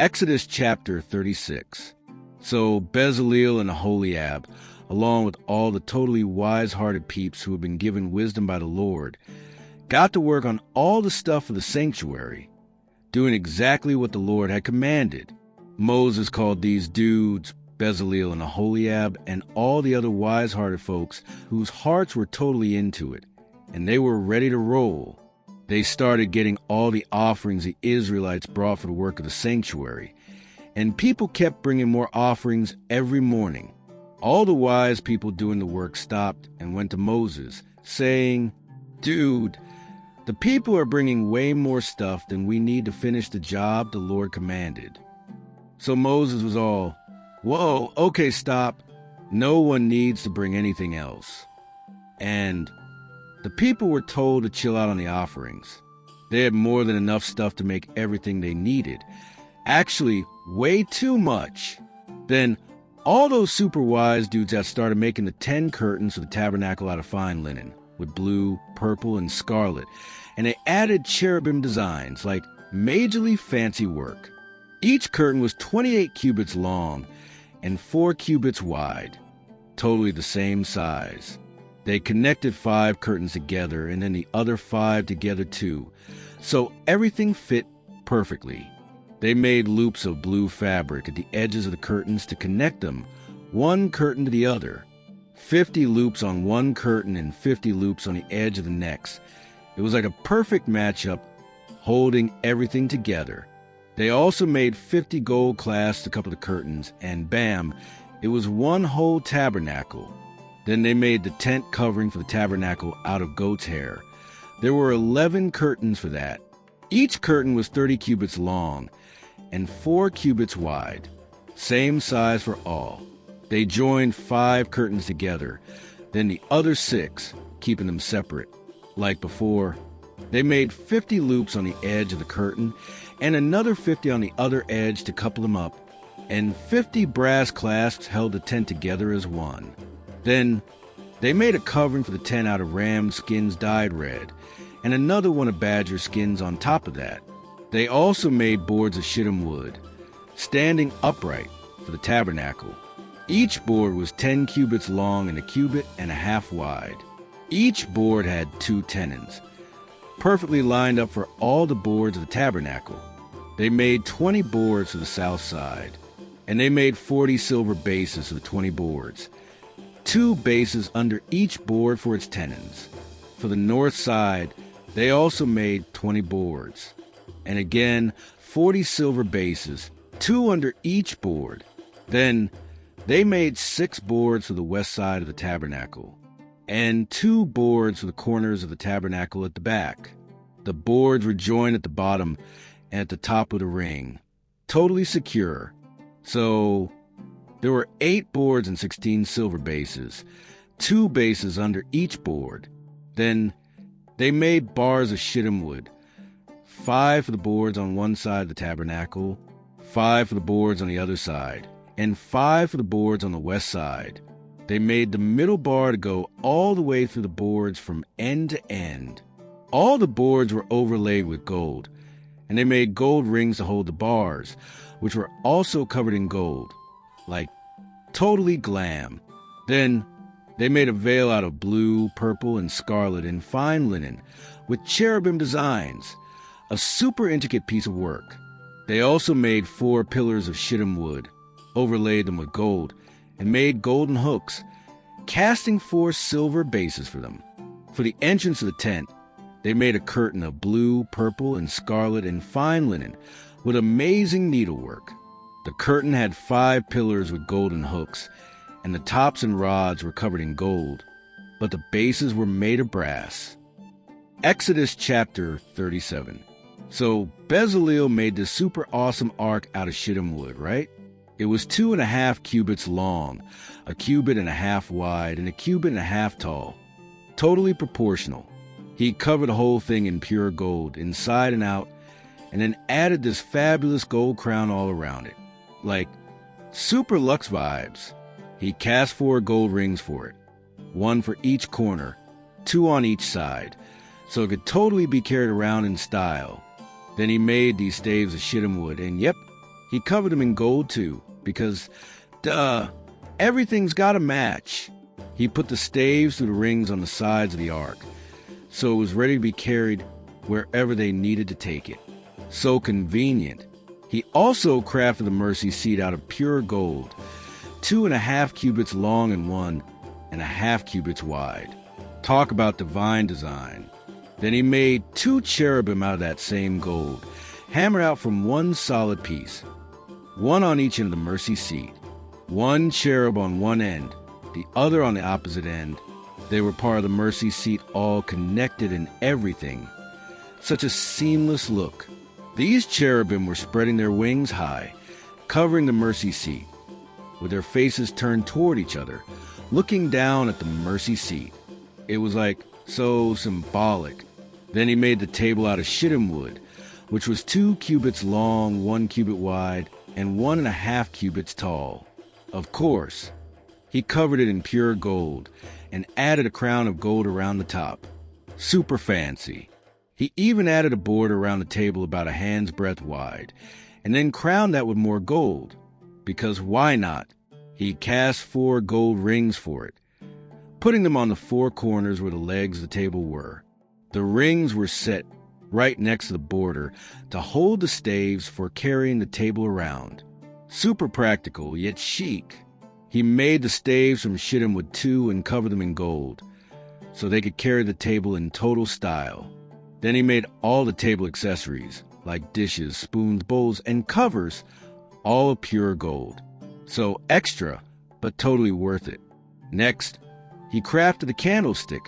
Exodus chapter 36. So Bezaleel and Aholiab, along with all the totally wise-hearted peeps who had been given wisdom by the Lord, got to work on all the stuff for the sanctuary, doing exactly what the Lord had commanded. Moses called these dudes, Bezaleel and Aholiab, and all the other wise-hearted folks whose hearts were totally into it, and they were ready to roll. They started getting all the offerings the Israelites brought for the work of the sanctuary, and people kept bringing more offerings every morning. All the wise people doing the work stopped and went to Moses, saying, "Dude, the people are bringing way more stuff than we need to finish the job the Lord commanded." So Moses was all, "Whoa, okay, stop. No one needs to bring anything else." And the people were told to chill out on the offerings. They had more than enough stuff to make everything they needed. Actually, way too much. Then all those super wise dudes that started making the 10 curtains for the tabernacle out of fine linen, with blue, purple, and scarlet, and they added cherubim designs, like majorly fancy work. Each curtain was 28 cubits long and 4 cubits wide, totally the same size. They connected 5 curtains together and then the other 5 together too, so everything fit perfectly. They made loops of blue fabric at the edges of the curtains to connect them, one curtain to the other. 50 loops on one curtain and 50 loops on the edge of the next. It was like a perfect matchup, holding everything together. They also made 50 gold clasps to cover the curtains, and bam, it was one whole tabernacle. Then they made the tent covering for the tabernacle out of goat's hair. There were 11 curtains for that. Each curtain was 30 cubits long and 4 cubits wide, same size for all. They joined 5 curtains together, then the other 6, keeping them separate. Like before, they made 50 loops on the edge of the curtain and another 50 on the other edge to couple them up, and 50 brass clasps held the tent together as one. Then they made a covering for the tent out of ram skins dyed red, and another one of badger skins on top of that. They also made boards of shittim wood, standing upright for the tabernacle. Each board was 10 cubits long and 1.5 cubits wide. Each board had 2 tenons, perfectly lined up for all the boards of the tabernacle. They made 20 boards for the south side, and they made 40 silver bases for the 20 boards. 2 bases under each board for its tenons. For the north side, they also made 20 boards. And again, 40 silver bases, 2 under each board. Then they made 6 boards for the west side of the tabernacle, and 2 boards for the corners of the tabernacle at the back. The boards were joined at the bottom and at the top of the ring, totally secure. So there were 8 boards and 16 silver bases, 2 bases under each board. Then they made bars of shittim wood, 5 for the boards on one side of the tabernacle, 5 for the boards on the other side, and 5 for the boards on the west side. They made the middle bar to go all the way through the boards from end to end. All the boards were overlaid with gold, and they made gold rings to hold the bars, which were also covered in gold. Like totally glam. Then they made a veil out of blue, purple, and scarlet in fine linen with cherubim designs, a super intricate piece of work. They also made 4 pillars of shittim wood, overlaid them with gold, and made golden hooks, casting 4 silver bases for them. For the entrance of the tent, they made a curtain of blue, purple, and scarlet in fine linen with amazing needlework. The curtain had 5 pillars with golden hooks, and the tops and rods were covered in gold, but the bases were made of brass. Exodus chapter 37. So Bezaleel made this super awesome ark out of shittim wood, right? It was 2.5 cubits long, 1.5 cubits wide, and 1.5 cubits tall. Totally proportional. He covered the whole thing in pure gold, inside and out, and then added this fabulous gold crown all around it. Like super luxe vibes. He cast 4 gold rings for it, 1 for each corner, 2 on each side, so it could totally be carried around in style. Then he made these staves of shittim wood, and yep, He covered them in gold too, because, duh, everything's got to match. He put the staves through the rings on the sides of the ark, so it was ready to be carried wherever they needed to take it. So convenient. He also crafted the mercy seat out of pure gold, 2.5 cubits long and 1.5 cubits wide. Talk about divine design. Then he made 2 cherubim out of that same gold, hammered out from one solid piece, one on each end of the mercy seat. One cherub on one end, the other on the opposite end. They were part of the mercy seat, all connected in everything. Such a seamless look. These cherubim were spreading their wings high, covering the mercy seat, with their faces turned toward each other, looking down at the mercy seat. It was like so symbolic. Then he made the table out of shittim wood, which was 2 cubits long, 1 cubit wide, and 1.5 cubits tall. Of course, he covered it in pure gold and added a crown of gold around the top. Super fancy. He even added a border around the table about a hand's breadth wide, and then crowned that with more gold. Because why not? He cast 4 gold rings for it, putting them on the 4 corners where the legs of the table were. The rings were set right next to the border to hold the staves for carrying the table around. Super practical, yet chic. He made the staves from shittim wood too and covered them in gold, so they could carry the table in total style. Then he made all the table accessories, like dishes, spoons, bowls, and covers, all of pure gold. So extra, but totally worth it. Next, he crafted the candlestick,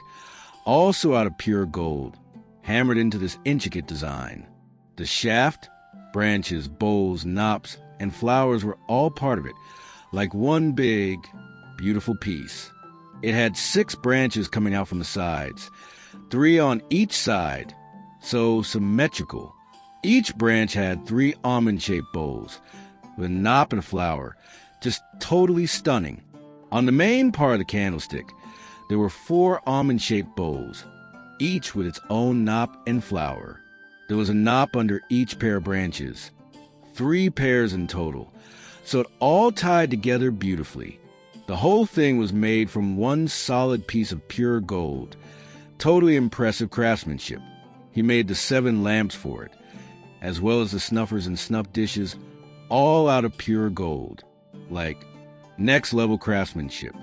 also out of pure gold, hammered into this intricate design. The shaft, branches, bowls, knops, and flowers were all part of it, like one big, beautiful piece. It had 6 branches coming out from the sides, 3 on each side, so symmetrical. Each branch had 3 almond-shaped bowls, with a knop and a flower, just totally stunning. On the main part of the candlestick, there were 4 almond-shaped bowls, each with its own knop and flower. There was a knop under each pair of branches, 3 pairs in total, so it all tied together beautifully. The whole thing was made from one solid piece of pure gold. Totally impressive craftsmanship. He made the 7 lamps for it, as well as the snuffers and snuff dishes, all out of pure gold. Like, next-level craftsmanship.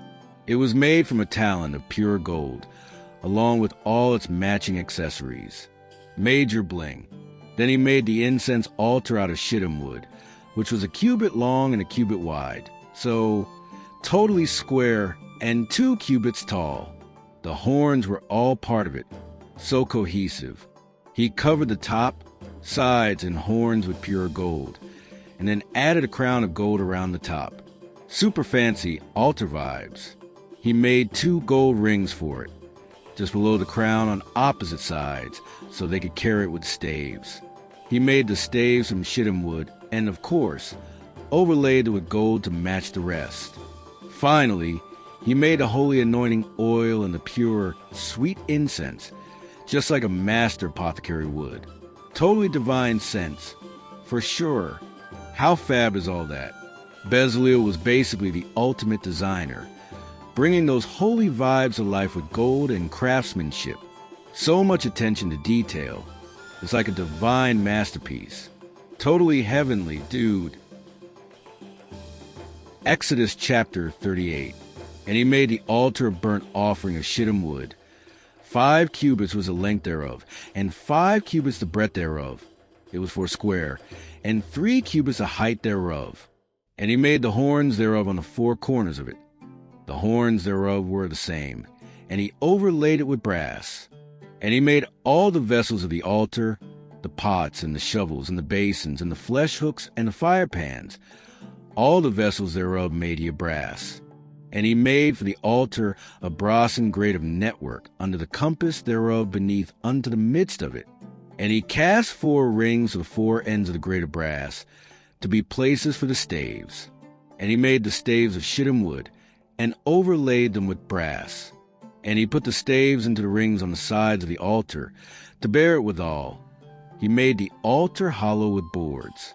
It was made from a talent of pure gold, along with all its matching accessories. Major bling. Then he made the incense altar out of shittim wood, which was a cubit long and a cubit wide, so totally square and 2 cubits tall. The horns were all part of it, so cohesive. He covered the top, sides, and horns with pure gold, and then added a crown of gold around the top. Super fancy altar vibes. He made 2 gold rings for it, just below the crown on opposite sides, so they could carry it with staves. He made the staves from shittim wood, and of course, overlaid it with gold to match the rest. Finally, he made a holy anointing oil and the pure, sweet incense, just like a master apothecary would. Totally divine sense, for sure. How fab is all that? Bezaleel was basically the ultimate designer, bringing those holy vibes to life with gold and craftsmanship. So much attention to detail. It's like a divine masterpiece. Totally heavenly, dude. Exodus chapter 38. And he made the altar of burnt offering of shittim wood. 5 cubits was the length thereof, and 5 cubits the breadth thereof. It was 4 square, and 3 cubits the height thereof. And he made the horns thereof on the 4 corners of it. The horns thereof were the same, and he overlaid it with brass. And he made all the vessels of the altar, the pots and the shovels and the basins and the flesh hooks and the fire pans. All the vessels thereof made he of brass. And he made for the altar a brass and grate of network under the compass thereof beneath unto the midst of it. And he cast 4 rings of the 4 ends of the grate of brass to be places for the staves. And he made the staves of shittim wood and overlaid them with brass. And he put the staves into the rings on the sides of the altar to bear it withal. He made the altar hollow with boards.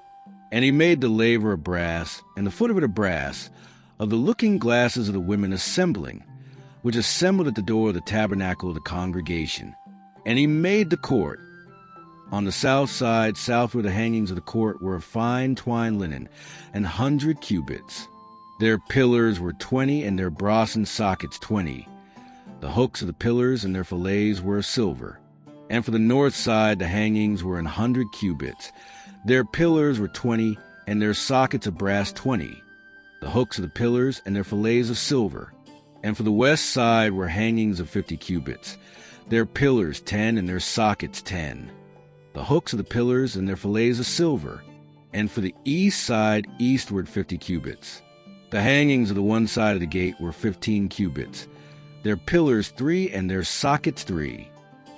And he made the laver of brass, and the foot of it of brass, of the looking glasses of the women assembling, which assembled at the door of the tabernacle of the congregation. And he made the court. On the south side, southward the hangings of the court were of fine twined linen, 100 cubits. Their pillars were 20, and their brass and sockets 20. The hooks of the pillars and their fillets were of silver. And for the north side the hangings were 100 cubits. Their pillars were 20, and their sockets of brass 20. The hooks of the pillars and their fillets of silver. And for the west side were hangings of 50 cubits. Their pillars 10, and their sockets 10. The hooks of the pillars and their fillets of silver. And for the east side eastward 50 cubits. The hangings of the one side of the gate were 15 cubits. Their pillars 3, and their sockets 3.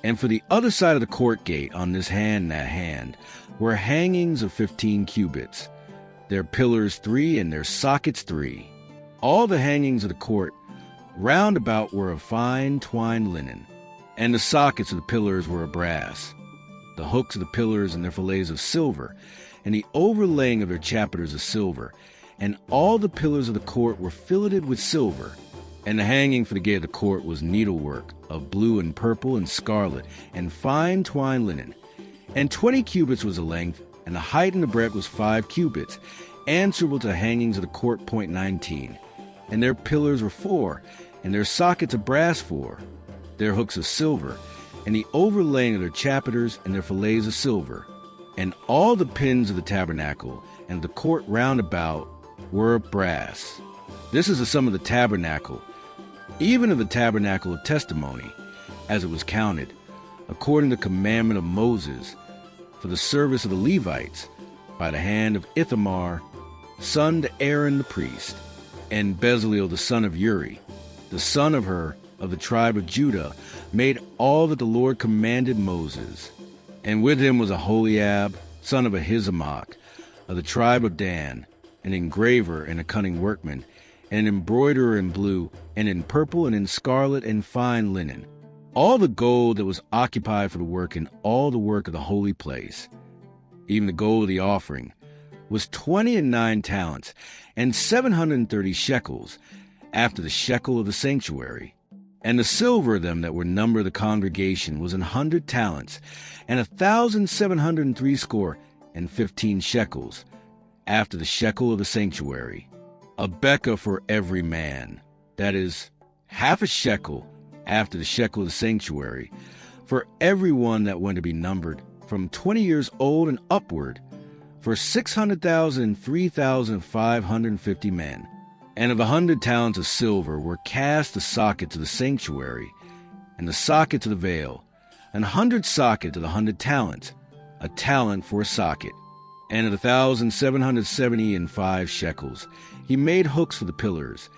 And for the other side of the court gate, on this hand and that hand, were hangings of 15 cubits. Their pillars 3, and their sockets 3. All the hangings of the court round about were of fine twined linen, and the sockets of the pillars were of brass. The hooks of the pillars and their fillets of silver, and the overlaying of their chapiters of silver, and all the pillars of the court were filleted with silver. And the hanging for the gate of the court was needlework of blue and purple and scarlet, and fine twined linen. And 20 cubits was the length, and the height and the breadth was 5 cubits, answerable to the hangings of the court point 19. And their pillars were 4, and their sockets of brass 4, their hooks of silver, and the overlaying of their chapiters and their fillets of silver. And all the pins of the tabernacle and the court round about were of brass. This is the sum of the tabernacle, even of the tabernacle of testimony, as it was counted, according to the commandment of Moses, for the service of the Levites, by the hand of Ithamar, son to Aaron the priest, and Bezaleel the son of Uri, the son of Hur, of the tribe of Judah, made all that the Lord commanded Moses. And with him was Aholiab, son of Ahisamach, of the tribe of Dan, an engraver and a cunning workman, and an embroiderer in blue, and in purple, and in scarlet, and fine linen. All the gold that was occupied for the work in all the work of the holy place, even the gold of the offering, was 29 talents, and 730 shekels, after the shekel of the sanctuary. And the silver of them that were numbered of the congregation was 100 talents, and 1,760 shekels, after the shekel of the sanctuary. A bekah for every man, that is, half a shekel, after the shekel of the sanctuary, for every one that went to be numbered, from 20 years old and upward, for 600,000 and 3,550 men. And of 100 talents of silver were cast the sockets of the sanctuary, and the sockets of the veil, 100 sockets of the 100 talents, a talent for a socket. And of 1,775 shekels, he made hooks for the pillars,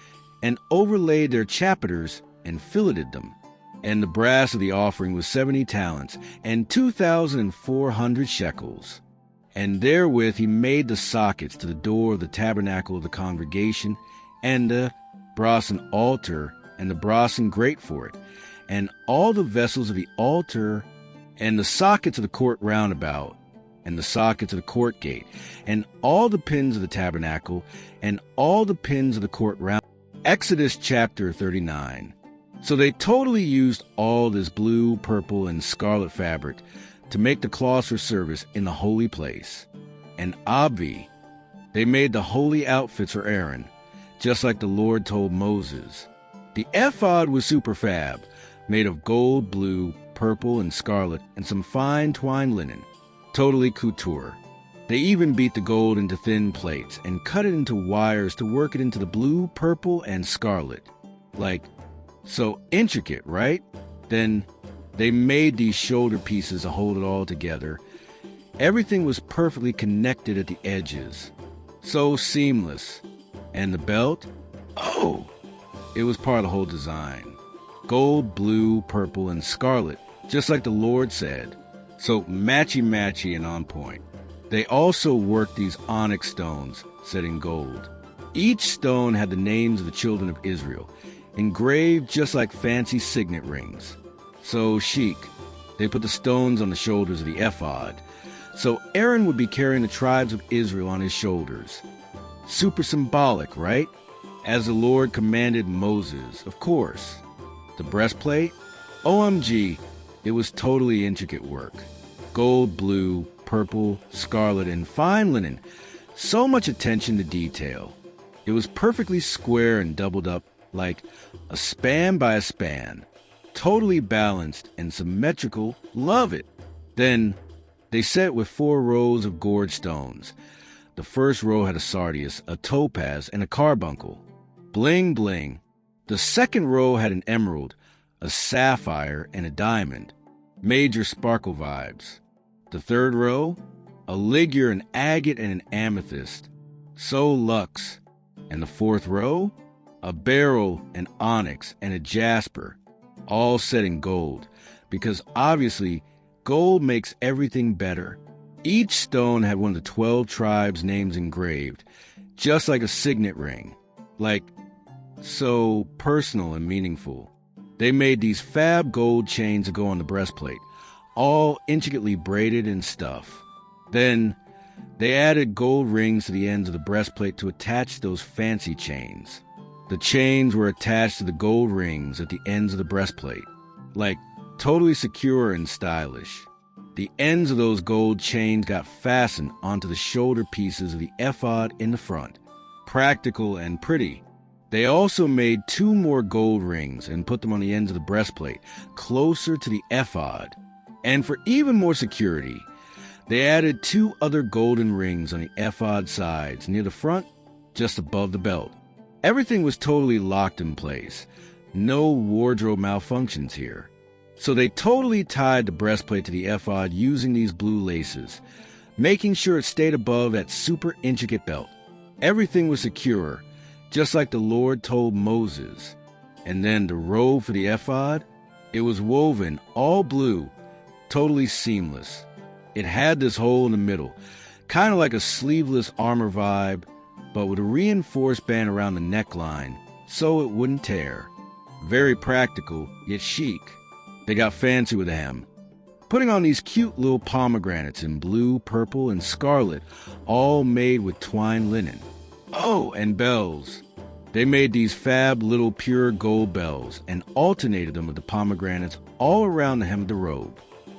and overlaid their chapiters, and filleted them. And the brass of the offering was 70 talents, and 2,400 shekels. And therewith he made the sockets to the door of the tabernacle of the congregation, and the brasen altar, and the brasen grate for it, and all the vessels of the altar, and the sockets of the court round about, and the sockets of the court gate, and all the pins of the tabernacle, and all the pins of the court round. Exodus chapter 39. So they totally used all this blue, purple, and scarlet fabric to make the cloths for service in the holy place. And Abvi, they made the holy outfits for Aaron, just like the Lord told Moses. The ephod was superfab, made of gold, blue, purple, and scarlet, and some fine twined linen, totally couture. They even beat the gold into thin plates and cut it into wires to work it into the blue, purple, and scarlet. Like, so intricate, right? Then they made these shoulder pieces to hold it all together. Everything was perfectly connected at the edges. So seamless. And the belt? Oh! It was part of the whole design. Gold, blue, purple, and scarlet, just like the Lord said. So matchy-matchy and on point. They also worked these onyx stones set in gold. Each stone had the names of the children of Israel, engraved just like fancy signet rings. So chic. They put the stones on the shoulders of the ephod. So Aaron would be carrying the tribes of Israel on his shoulders. Super symbolic, right? As the Lord commanded Moses, of course. The breastplate? OMG, it was totally intricate work. Gold, blue, purple, scarlet, and fine linen. So much attention to detail. It was perfectly square and doubled up like a span by a span. Totally balanced and symmetrical. Love it. Then they set with 4 rows of gorge stones. The first row had a sardius, a topaz, and a carbuncle. Bling, bling. The second row had an emerald, a sapphire, and a diamond. Major sparkle vibes. The third row, a ligure, an agate, and an amethyst. So luxe. And the fourth row, a beryl, an onyx, and a jasper. All set in gold, because obviously gold makes everything better. Each stone had one of the 12 tribes' names engraved, just like a signet ring. Like, so personal and meaningful. They made these fab gold chains to go on the breastplate, all intricately braided and stuff. Then they added gold rings to the ends of the breastplate to attach those fancy chains. The chains were attached to the gold rings at the ends of the breastplate, like totally secure and stylish. The ends of those gold chains got fastened onto the shoulder pieces of the ephod in the front. Practical and pretty. They also made 2 more gold rings and put them on the ends of the breastplate, closer to the ephod. And for even more security, they added 2 other golden rings on the ephod sides near the front, just above the belt. Everything was totally locked in place. No wardrobe malfunctions here. So they totally tied the breastplate to the ephod using these blue laces, making sure it stayed above that super intricate belt. Everything was secure, just like the Lord told Moses. And then the robe for the ephod, it was woven all blue, totally seamless. It had this hole in the middle, kind of like a sleeveless armor vibe, but with a reinforced band around the neckline so it wouldn't tear. Very practical, yet chic. They got fancy with the hem, putting on these cute little pomegranates in blue, purple, and scarlet, all made with twined linen. Oh, and bells. They made these fab little pure gold bells and alternated them with the pomegranates all around the hem of the robe.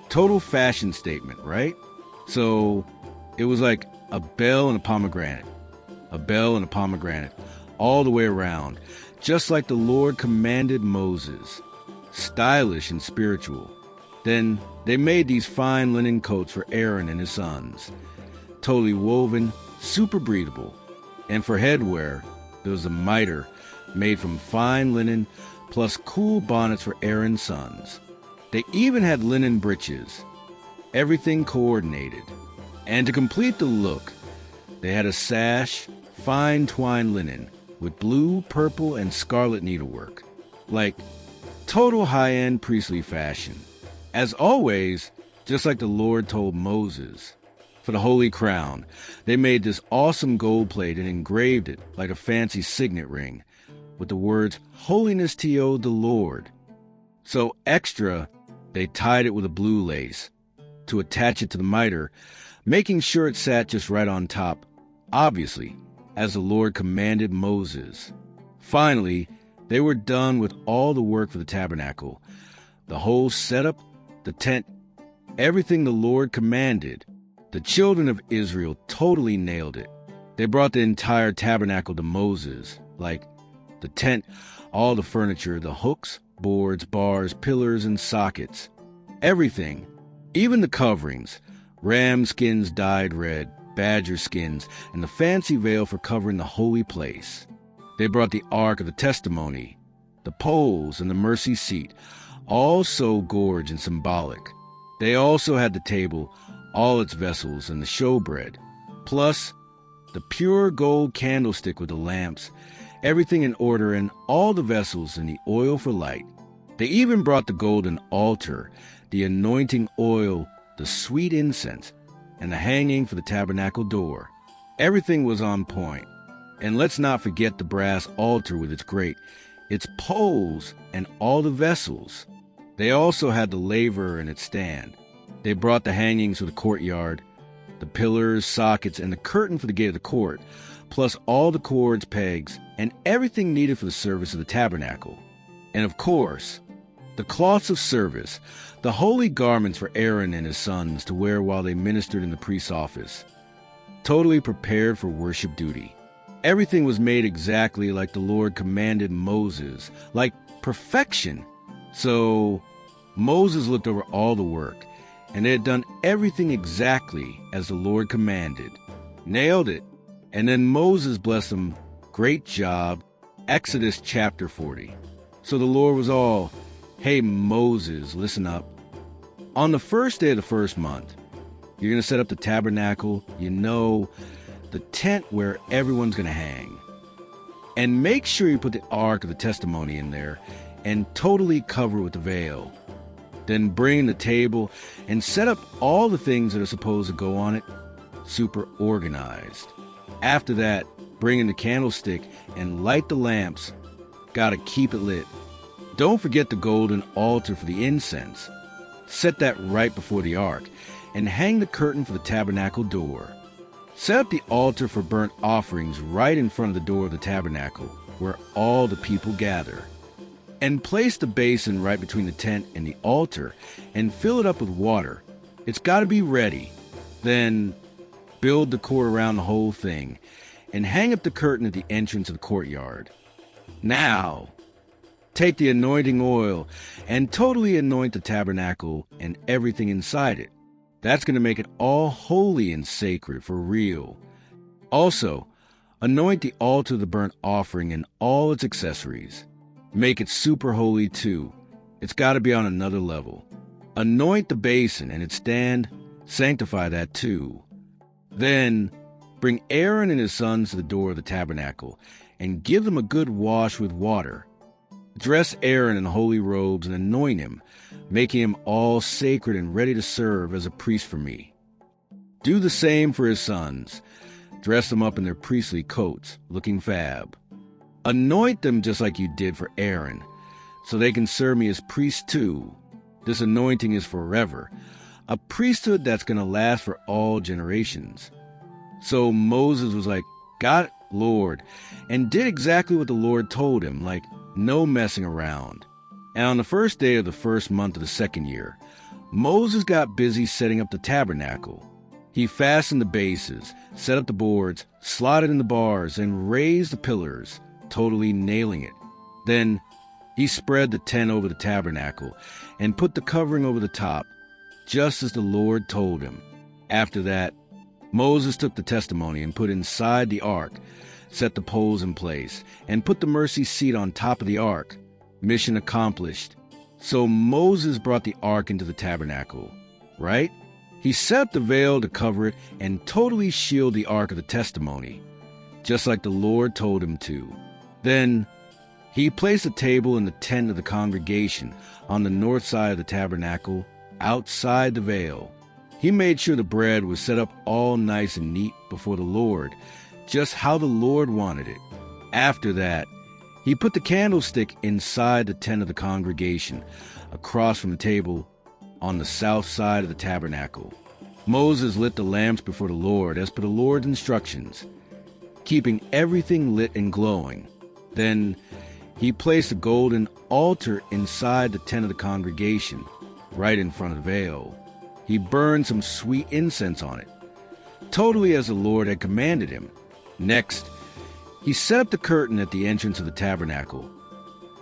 Total fashion statement, right? So it was like a bell and a pomegranate, all the way around, just like the Lord commanded Moses. Stylish and spiritual. Then they made these fine linen coats for Aaron and his sons. Totally woven, super breathable. And for headwear, there was a mitre made from fine linen plus cool bonnets for Aaron's sons. They even had linen breeches. Everything coordinated. And to complete the look, they had a sash, fine twined linen, with blue, purple, and scarlet needlework. Like total high-end priestly fashion. As always, just like the Lord told Moses. For the holy crown, they made this awesome gold plate and engraved it like a fancy signet ring with the words, "Holiness to you, the Lord." So extra, they tied it with a blue lace to attach it to the mitre, making sure it sat just right on top, obviously, as the Lord commanded Moses. Finally, they were done with all the work for the tabernacle. The whole setup, the tent, everything the Lord commanded. The children of Israel totally nailed it. They brought the entire tabernacle to Moses, like the tent, all the furniture, the hooks, boards, bars, pillars, and sockets. Everything, even the coverings, ram skins dyed red, badger skins, and the fancy veil for covering the holy place. They brought the Ark of the Testimony, the poles, and the mercy seat, all so gorge and symbolic. They also had the table, all its vessels, and the showbread, plus the pure gold candlestick with the lamps, everything in order, and all the vessels and the oil for light. They even brought the golden altar, the anointing oil, the sweet incense, and the hanging for the tabernacle door. Everything was on point. And let's not forget the brass altar with its grate, its poles, and all the vessels. They also had the laver and its stand. They brought the hangings for the courtyard, the pillars, sockets, and the curtain for the gate of the court, plus all the cords, pegs, and everything needed for the service of the tabernacle. And of course, the cloths of service, the holy garments for Aaron and his sons to wear while they ministered in the priest's office. Totally prepared for worship duty. Everything was made exactly like the Lord commanded Moses, like perfection. So Moses looked over all the work, and they had done everything exactly as the Lord commanded. Nailed it. And then Moses blessed them. Great job. Exodus chapter 40. So the Lord was all, "Hey, Moses, listen up. On the first day of the first month, you're going to set up the tabernacle, the tent where everyone's going to hang. And make sure you put the Ark of the Testimony in there and totally cover it with the veil. Then bring in the table and set up all the things that are supposed to go on it, super organized. After that, bring in the candlestick and light the lamps. Gotta keep it lit. Don't forget the golden altar for the incense. Set that right before the ark and hang the curtain for the tabernacle door. Set up the altar for burnt offerings right in front of the door of the tabernacle, where all the people gather. And place the basin right between the tent and the altar and fill it up with water. It's got to be ready. Then build the court around the whole thing and hang up the curtain at the entrance of the courtyard. Now, take the anointing oil and totally anoint the tabernacle and everything inside it. That's going to make it all holy and sacred for real. Also, anoint the altar of the burnt offering and all its accessories. Make it super holy too. It's got to be on another level. Anoint the basin and its stand. Sanctify that too. Then bring Aaron and his sons to the door of the tabernacle and give them a good wash with water. Dress Aaron in holy robes and anoint him, making him all sacred and ready to serve as a priest for me. Do the same for his sons. Dress them up in their priestly coats, looking fab. Anoint them just like you did for Aaron, so they can serve me as priests too. This anointing is forever, a priesthood that's going to last for all generations. So Moses was like, "Got it, Lord," and did exactly what the Lord told him, like no messing around. And on the first day of the first month of the second year, Moses got busy setting up the tabernacle. He fastened the bases, set up the boards, slotted in the bars, and raised the pillars, totally nailing it. Then he spread the tent over the tabernacle and put the covering over the top, just as the Lord told him. After that, Moses took the testimony and put inside the ark, set the poles in place, and put the mercy seat on top of the ark. Mission accomplished. So Moses brought the ark into the tabernacle, right? He set up the veil to cover it and totally shield the ark of the testimony, just like the Lord told him to. Then he placed a table in the tent of the congregation on the north side of the tabernacle, outside the veil. He made sure the bread was set up all nice and neat before the Lord, just how the Lord wanted it. After that, he put the candlestick inside the tent of the congregation, across from the table on the south side of the tabernacle. Moses lit the lamps before the Lord as per the Lord's instructions, keeping everything lit and glowing. Then he placed a golden altar inside the tent of the congregation, right in front of the veil. He burned some sweet incense on it, totally as the Lord had commanded him. Next, he set up the curtain at the entrance of the tabernacle.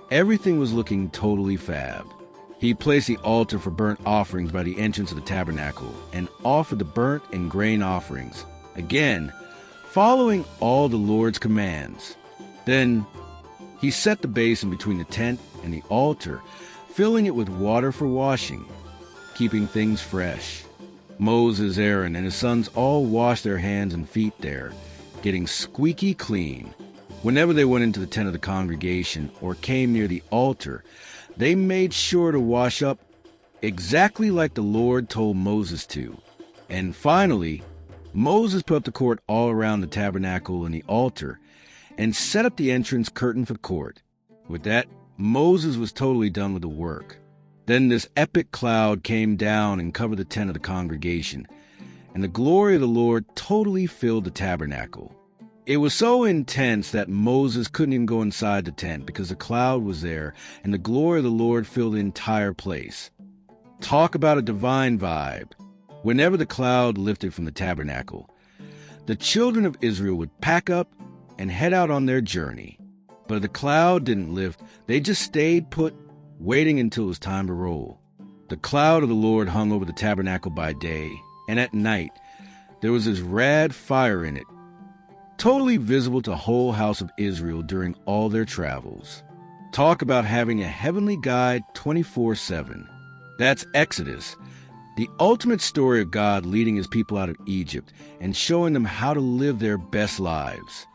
Everything was looking totally fab. He placed the altar for burnt offerings by the entrance of the tabernacle and offered the burnt and grain offerings, again, following all the Lord's commands. Then he set the basin between the tent and the altar, filling it with water for washing, keeping things fresh. Moses, Aaron, and his sons all washed their hands and feet there, getting squeaky clean. Whenever they went into the tent of the congregation or came near the altar, they made sure to wash up exactly like the Lord told Moses to. And finally, Moses put up the court all around the tabernacle and the altar and set up the entrance curtain for the court. With that, Moses was totally done with the work. Then this epic cloud came down and covered the tent of the congregation, and the glory of the Lord totally filled the tabernacle. It was so intense that Moses couldn't even go inside the tent because the cloud was there and the glory of the Lord filled the entire place. Talk about a divine vibe. Whenever the cloud lifted from the tabernacle, the children of Israel would pack up and head out on their journey. But if the cloud didn't lift, they just stayed put, waiting until it was time to roll. The cloud of the Lord hung over the tabernacle by day, and at night there was this rad fire in it, totally visible to the whole house of Israel during all their travels. Talk about having a heavenly guide 24/7. That's Exodus, the ultimate story of God leading his people out of Egypt and showing them how to live their best lives.